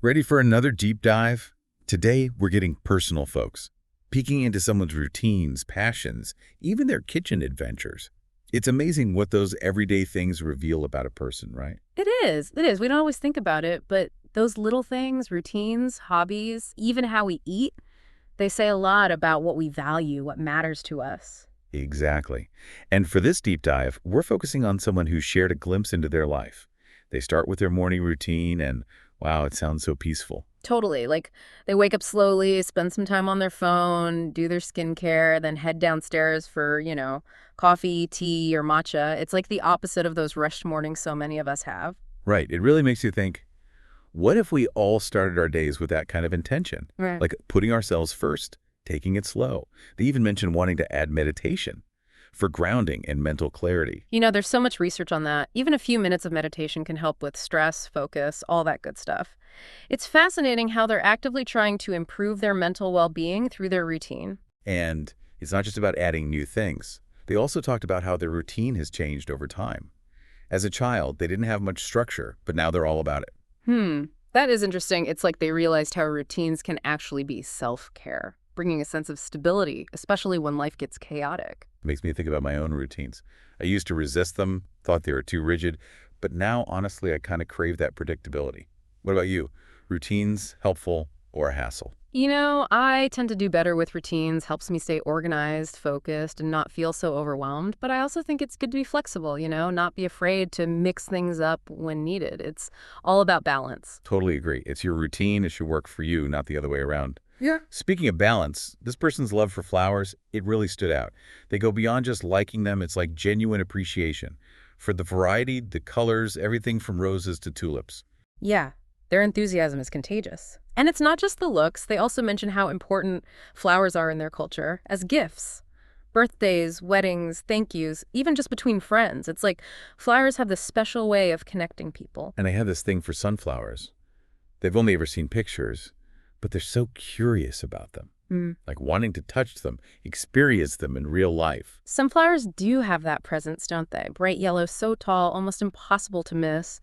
Ready for another deep dive? Today, we're getting personal, folks. Peeking into someone's routines, passions, even their kitchen adventures. It's amazing what those everyday things reveal about a person, right? It is. It is. We don't always think about it, but those little things, routines, hobbies, even how we eat, they say a lot about what we value, what matters to us. Exactly. And for this deep dive, we're focusing on someone who shared a glimpse into their life. They start with their morning routine and, wow, it sounds so peaceful. Totally. Like they wake up slowly, spend some time on their phone, do their skincare, then head downstairs for, coffee, tea, or matcha. It's like the opposite of those rushed mornings so many of us have. Right. It really makes you think, what if we all started our days with that kind of intention? Right. Like putting ourselves first, taking it slow. They even mentioned wanting to add meditation for grounding and mental clarity. There's so much research on that. Even a few minutes of meditation can help with stress, focus, all that good stuff. It's fascinating how they're actively trying to improve their mental well-being through their routine. And it's not just about adding new things. They also talked about how their routine has changed over time. As a child, they didn't have much structure, but now they're all about it. That is interesting. It's like they realized how routines can actually be self-care, bringing a sense of stability, especially when life gets chaotic. Makes me think about my own routines. I used to resist them, thought they were too rigid, but now, honestly, I kind of crave that predictability. What about you? Routines, helpful or a hassle? I tend to do better with routines, helps me stay organized, focused, and not feel so overwhelmed. But I also think it's good to be flexible, not be afraid to mix things up when needed. It's all about balance. Totally agree. It's your routine. It should work for you, not the other way around. Yeah. Speaking of balance, this person's love for flowers, it really stood out. They go beyond just liking them. It's like genuine appreciation for the variety, the colors, everything from roses to tulips. Yeah, their enthusiasm is contagious. And it's not just the looks. They also mention how important flowers are in their culture as gifts. Birthdays, weddings, thank yous, even just between friends. It's like flowers have this special way of connecting people. And I have this thing for sunflowers. They've only ever seen pictures, but they're so curious about them. Like wanting to touch them, experience them in real life. Sunflowers do have that presence, don't they? Bright yellow, so tall, almost impossible to miss.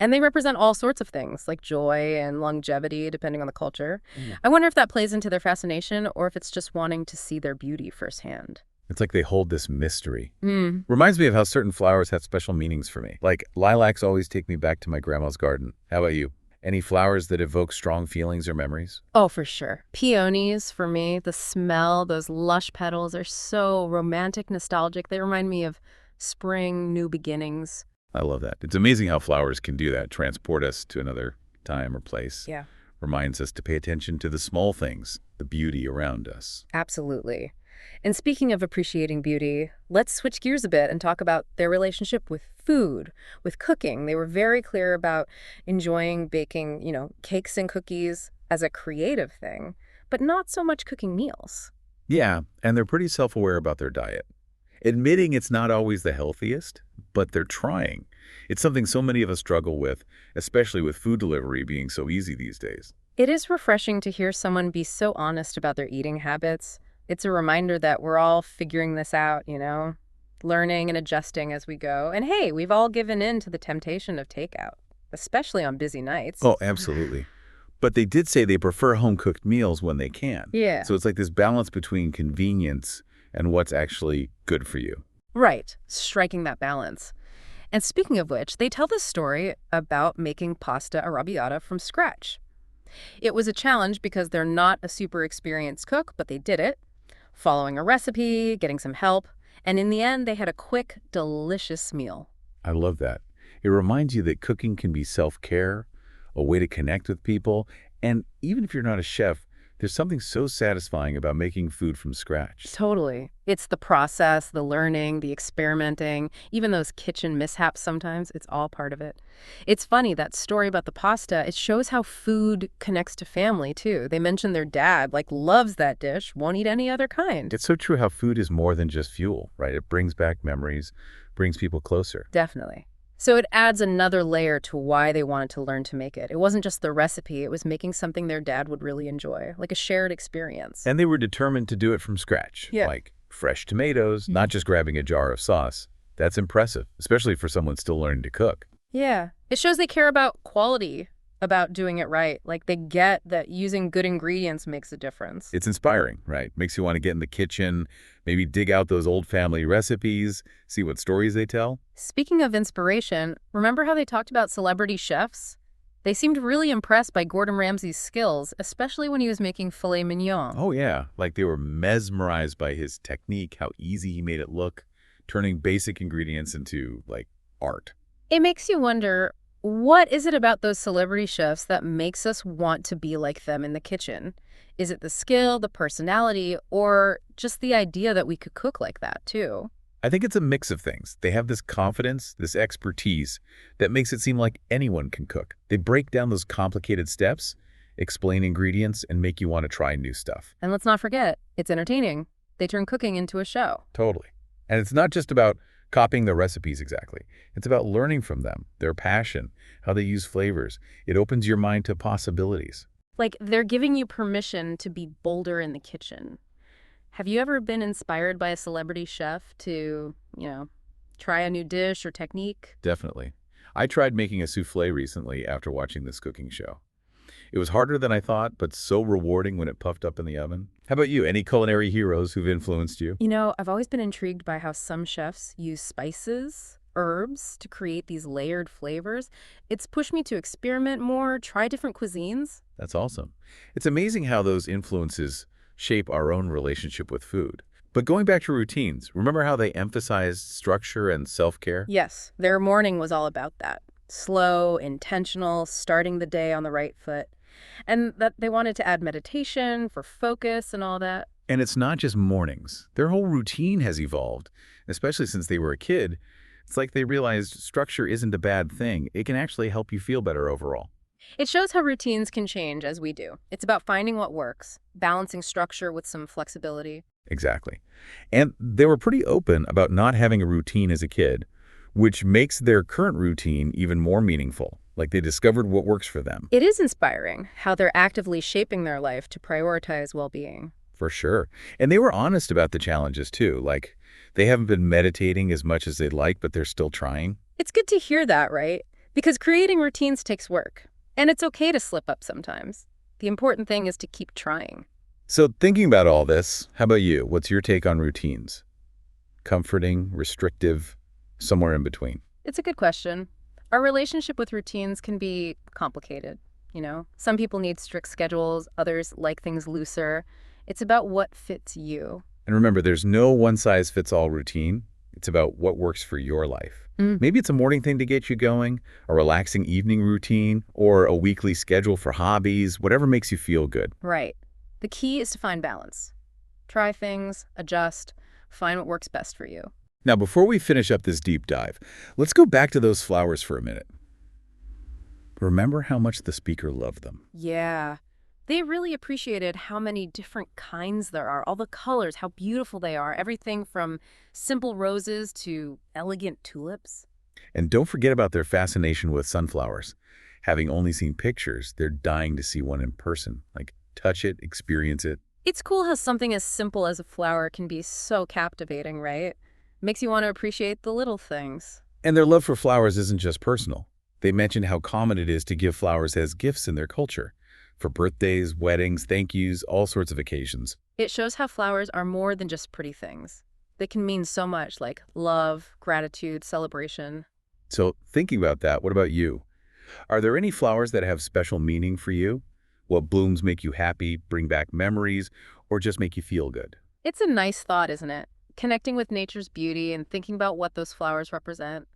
And they represent all sorts of things, like joy and longevity, depending on the culture. I wonder if that plays into their fascination or if it's just wanting to see their beauty firsthand. It's like they hold this mystery. Reminds me of how certain flowers have special meanings for me. Like lilacs always take me back to my grandma's garden. How about you? Any flowers that evoke strong feelings or memories? Oh, for sure. Peonies, for me, the smell, those lush petals are so romantic, nostalgic. They remind me of spring, new beginnings. I love that. It's amazing how flowers can do that, transport us to another time or place. Yeah. Reminds us to pay attention to the small things, the beauty around us. Absolutely. And speaking of appreciating beauty, let's switch gears a bit and talk about their relationship with food, with cooking. They were very clear about enjoying baking, cakes and cookies as a creative thing, but not so much cooking meals. Yeah, and they're pretty self-aware about their diet. Admitting it's not always the healthiest, but they're trying. It's something so many of us struggle with, especially with food delivery being so easy these days. It is refreshing to hear someone be so honest about their eating habits. It's a reminder that we're all figuring this out, learning and adjusting as we go. And hey, we've all given in to the temptation of takeout, especially on busy nights. Oh, absolutely. But they did say they prefer home-cooked meals when they can. Yeah. So it's like this balance between convenience and what's actually good for you. Right, striking that balance. And speaking of which, they tell this story about making pasta arrabbiata from scratch. It was a challenge because they're not a super experienced cook, but they did it, following a recipe, getting some help, and in the end, they had a quick, delicious meal. I love that. It reminds you that cooking can be self-care, a way to connect with people, and even if you're not a chef, there's something so satisfying about making food from scratch. Totally. It's the process, the learning, the experimenting, even those kitchen mishaps sometimes, it's all part of it. It's funny, that story about the pasta, it shows how food connects to family, too. They mention their dad, loves that dish, won't eat any other kind. It's so true how food is more than just fuel, right? It brings back memories, brings people closer. Definitely. So it adds another layer to why they wanted to learn to make it. It wasn't just the recipe, it was making something their dad would really enjoy, like a shared experience. And they were determined to do it from scratch. Yeah. Like fresh tomatoes, not just grabbing a jar of sauce. That's impressive, especially for someone still learning to cook. Yeah. It shows they care about quality about doing it right. Like they get that using good ingredients makes a difference. It's inspiring, right? Makes you want to get in the kitchen, maybe dig out those old family recipes, see what stories they tell. Speaking of inspiration, remember how they talked about celebrity chefs? They seemed really impressed by Gordon Ramsay's skills, especially when he was making filet mignon. Oh, yeah. Like they were mesmerized by his technique, how easy he made it look, turning basic ingredients into, like, art. It makes you wonder, what is it about those celebrity chefs that makes us want to be like them in the kitchen? Is it the skill, the personality, or just the idea that we could cook like that, too? I think it's a mix of things. They have this confidence, this expertise that makes it seem like anyone can cook. They break down those complicated steps, explain ingredients, and make you want to try new stuff. And let's not forget, it's entertaining. They turn cooking into a show. Totally. And it's not just about copying their recipes exactly. It's about learning from them, their passion, how they use flavors. It opens your mind to possibilities. Like they're giving you permission to be bolder in the kitchen. Have you ever been inspired by a celebrity chef to, try a new dish or technique? Definitely. I tried making a souffle recently after watching this cooking show. It was harder than I thought, but so rewarding when it puffed up in the oven. How about you? Any culinary heroes who've influenced you? I've always been intrigued by how some chefs use spices, herbs to create these layered flavors. It's pushed me to experiment more, try different cuisines. That's awesome. It's amazing how those influences shape our own relationship with food. But going back to routines, remember how they emphasized structure and self-care? Yes, their morning was all about that. Slow, intentional, starting the day on the right foot. And that they wanted to add meditation for focus and all that. And it's not just mornings. Their whole routine has evolved, especially since they were a kid. It's like they realized structure isn't a bad thing. It can actually help you feel better overall. It shows how routines can change as we do. It's about finding what works, balancing structure with some flexibility. Exactly. And they were pretty open about not having a routine as a kid, which makes their current routine even more meaningful. Like they discovered what works for them. It is inspiring how they're actively shaping their life to prioritize well-being. For sure. And they were honest about the challenges too. Like they haven't been meditating as much as they'd like, but they're still trying. It's good to hear that, right? Because creating routines takes work. And it's okay to slip up sometimes. The important thing is to keep trying. So thinking about all this, how about you? What's your take on routines? Comforting, restrictive, somewhere in between? It's a good question. Our relationship with routines can be complicated, Some people need strict schedules, others like things looser. It's about what fits you. And remember, there's no one-size-fits-all routine. It's about what works for your life. Maybe it's a morning thing to get you going, a relaxing evening routine, or a weekly schedule for hobbies, whatever makes you feel good. Right. The key is to find balance. Try things, adjust, find what works best for you. Now, before we finish up this deep dive, let's go back to those flowers for a minute. Remember how much the speaker loved them. Yeah. They really appreciated how many different kinds there are, all the colors, how beautiful they are, everything from simple roses to elegant tulips. And don't forget about their fascination with sunflowers. Having only seen pictures, they're dying to see one in person. Like, touch it, experience it. It's cool how something as simple as a flower can be so captivating, right? Makes you want to appreciate the little things. And their love for flowers isn't just personal. They mentioned how common it is to give flowers as gifts in their culture. For birthdays, weddings, thank yous, all sorts of occasions. It shows how flowers are more than just pretty things. They can mean so much, like love, gratitude, celebration. So thinking about that, what about you? Are there any flowers that have special meaning for you? What blooms make you happy, bring back memories, or just make you feel good? It's a nice thought, isn't it? Connecting with nature's beauty and thinking about what those flowers represent.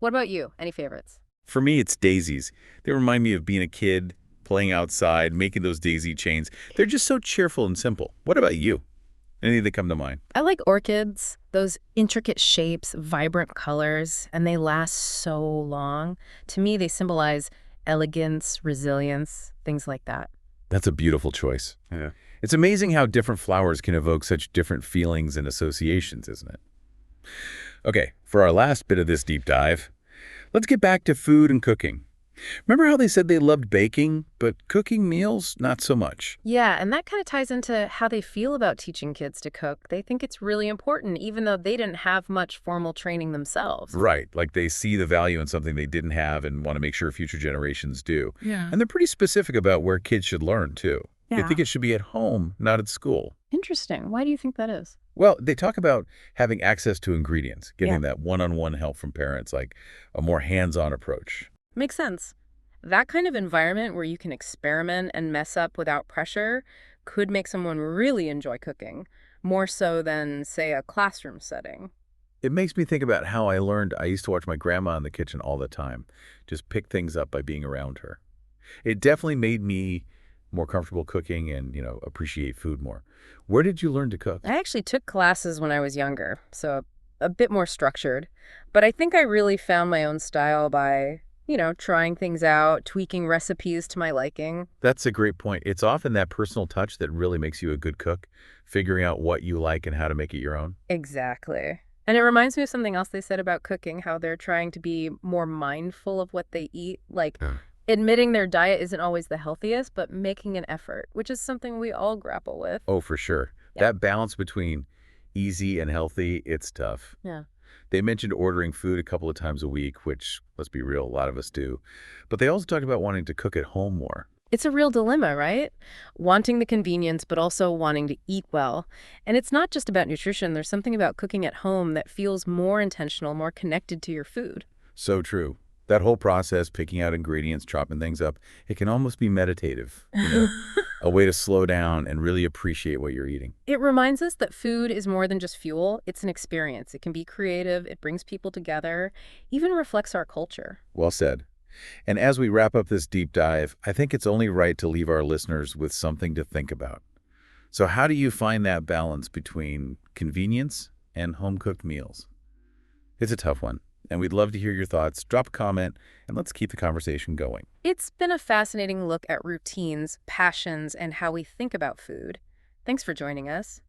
What about you? Any favorites? For me, it's daisies. They remind me of being a kid, playing outside, making those daisy chains. They're just so cheerful and simple. What about you? Any that come to mind? I like orchids, those intricate shapes, vibrant colors, and they last so long. To me, they symbolize elegance, resilience, things like that. That's a beautiful choice. Yeah. It's amazing how different flowers can evoke such different feelings and associations, isn't it? Okay, for our last bit of this deep dive, let's get back to food and cooking. Remember how they said they loved baking, but cooking meals, not so much? Yeah, and that kind of ties into how they feel about teaching kids to cook. They think it's really important, even though they didn't have much formal training themselves. Right, like they see the value in something they didn't have and want to make sure future generations do. Yeah. And they're pretty specific about where kids should learn, too. They Yeah. think it should be at home, not at school. Interesting. Why do you think that is? Well, they talk about having access to ingredients, Yeah. getting that one-on-one help from parents, like a more hands-on approach. Makes sense. That kind of environment where you can experiment and mess up without pressure could make someone really enjoy cooking, more so than, say, a classroom setting. It makes me think about how I used to watch my grandma in the kitchen all the time, just pick things up by being around her. It definitely made me more comfortable cooking and, appreciate food more. Where did you learn to cook? I actually took classes when I was younger, so a bit more structured. But I think I really found my own style by, trying things out, tweaking recipes to my liking. That's a great point. It's often that personal touch that really makes you a good cook, figuring out what you like and how to make it your own. Exactly. And it reminds me of something else they said about cooking, how they're trying to be more mindful of what they eat. Like, Yeah. admitting their diet isn't always the healthiest, but making an effort, which is something we all grapple with. Oh, for sure. Yeah. That balance between easy and healthy, it's tough. Yeah. They mentioned ordering food a couple of times a week, which, let's be real, a lot of us do. But they also talked about wanting to cook at home more. It's a real dilemma, right? Wanting the convenience, but also wanting to eat well. And it's not just about nutrition. There's something about cooking at home that feels more intentional, more connected to your food. So true. That whole process, picking out ingredients, chopping things up, it can almost be meditative, a way to slow down and really appreciate what you're eating. It reminds us that food is more than just fuel. It's an experience. It can be creative. It brings people together, even reflects our culture. Well said. And as we wrap up this deep dive, I think it's only right to leave our listeners with something to think about. So how do you find that balance between convenience and home-cooked meals? It's a tough one, and we'd love to hear your thoughts. Drop a comment, and let's keep the conversation going. It's been a fascinating look at routines, passions, and how we think about food. Thanks for joining us.